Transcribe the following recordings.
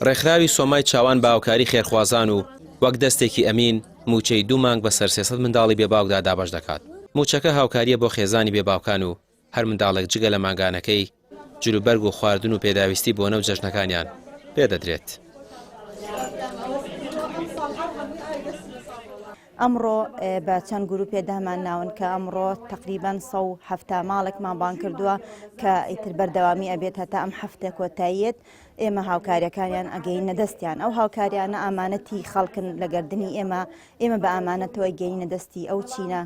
ڕێکخراوی سۆمای چاوان باوکاری خێرخوازان و وەک دەستێکی ئەمین موچەی 2 مانگ بەسەر 300 منداڵی بێباوکدا دابەش دەکات. موچەکە هاوکاریە بۆ خێزانی بێباوکان و هەر منداڵێک جگە لە مانگانەکەی جلوبەرگ و خواردن و پێداویستی بۆ نەو جەژنەکانیان پێدەدرێت. ئەمڕۆ بە چەند گروپێ دەمان ناون کە ئەمڕۆ تقریبان 170 ماڵێکمان بان کردووە کە ئیتر بەردەوامی ئەبێت هەتا ئەم هەفتە کۆتاییت ئێمە هاوکاریەکانیان ئەگەینە دەستیان ئەو هاوکاریانە ئامانەتی خەڵکن لە گەردنی ئێمە بە ئامانەتەوە گەینە دەستی ئەو چینە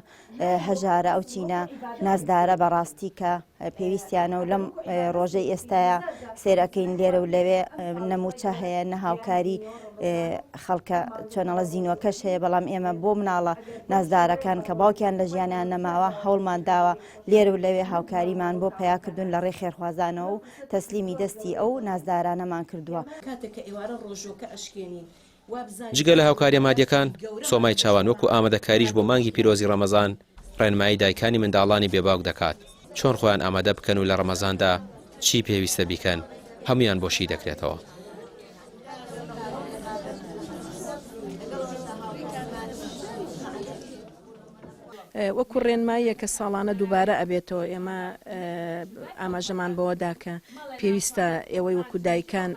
هەژارە ئەو چینە نازدارە بەڕاستی کە پێویستیانە و لەم ڕۆژەی ئێستاە سێرەکەین لێرە و لەوێ نەموچە هەیە نە هاوکاری خەڵکە چۆنەڵە زیینوەکەش هەیە بەڵام ئێمە بۆ مناڵە نازدارەکان کە باوکیان لە ژیانیان نەماوە هەوڵمان داوە لێرە و لەوێ هاوکاریمان بۆ پیاکردن لە ڕێ خێرخوازانەوە و تەسلیمی دەستی ئەو نازدارانەمان کردووە. جگە لە هاوکاریە مادیەکان سۆمای چاوان وەکو ئامادەکاریش بۆ مانگی پیرۆزی ڕەمەزان ڕێنمایی دایکانی منداڵانی بێباوک دەکات چۆن خۆیان ئامادە بکەن و لە ڕەمەزاندا چی پێویستە بیکەن هەمویان بۆشی دەکرێتەوە. وەکو ڕێنماییە کە ساڵانە دووبارە ئەبێتەوە ئێمە ئاماژەمان بەوەدا کە پێویستە ئێوەی وەکو دایکان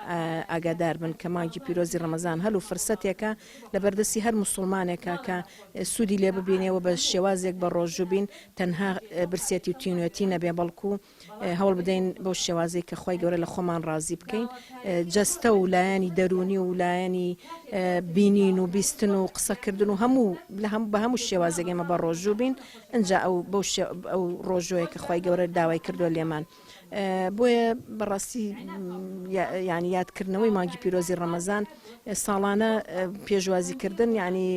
ئاگادار بن کە مانگی پیرۆزی ڕەمەزان هەلو فرسەتێکە لە بەردەستی هەر موسڵمانێکە کە سوودی لێ ببینێەوە بە شێوازێک بە ڕۆژوو بین تەنها برسێتی و تینوێتی نەبێ بەڵکو هەوڵ بدەین بەو شێوازەی کە خۆی گەورە لە خۆمان ڕازی بکەین جەستە و لایەنی دەرونی و لایەنی بینین و بیستن و قسەکردن و بە هەموو شێوازێک ئێمە بە ڕۆژوو بین ئەجا ئەو ڕۆژۆیە کە خۆی گەورە داوای کردووە لێمان بۆیە بەڕاستی ینی یادکردنەوەی مانگی پیرۆزی ڕەمەزان ساڵانە پێشوازیکردن ینی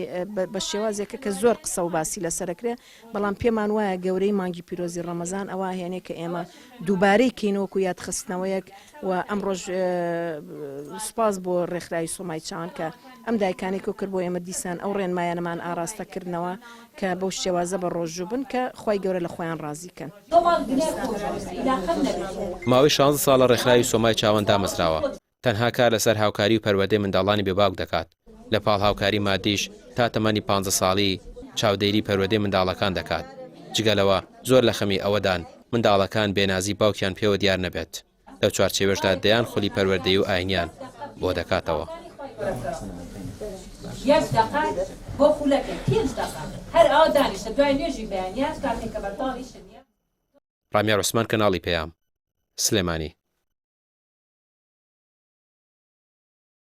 بە شێوازێکە کە زۆر قسە و باسی لەسەرکرێ بەڵام پێمان وایە گەورەی مانگی پیرۆزی ڕەمەزان ئەوە هێنێ کە ئێمە دووبارەی کەینەوەکو یادخستنەوەیەک و ئەم ڕۆژ سوپاس بۆ ڕێکخراوی سۆمای چاوان کە ئەم دایکانێک کرد بۆ ئێمە دیسان ئەو ڕێنمایانەمان ئاراستەکردنەوە کە بەو شێوازە بە ڕۆژوو بن کە خۆی گەورە لە خۆیان ڕازیکەن. ماوەی 16 ساڵە ڕێکخراوی سۆمای چاوان دامەزراوە تەنها کار لەسەر هاوکاری و پەروەردەی منداڵانی بێباوک دەکات لە پاڵ هاوکاری مادیش تا تەمەنی 15 ساڵی چاودێری پەروەردەی منداڵەکان دەکات جگەلەوە زۆر لە خەمی ئەوەدان منداڵەکان بێنازی باوکیان پێوە دیار نەبێت لەو چوارچێوەشدا دەیان خولی پەروەردەی و ئاینیان بۆ دەکاتەوە. بۆ خولەکە 5 دقیقە هەر ئەو دانیشتە دوای نوێژی بەیانیان کاتێک کە بەرداڵی شنیە. ڕامیار عوسمان کەناڵی پێیام سلێمانی.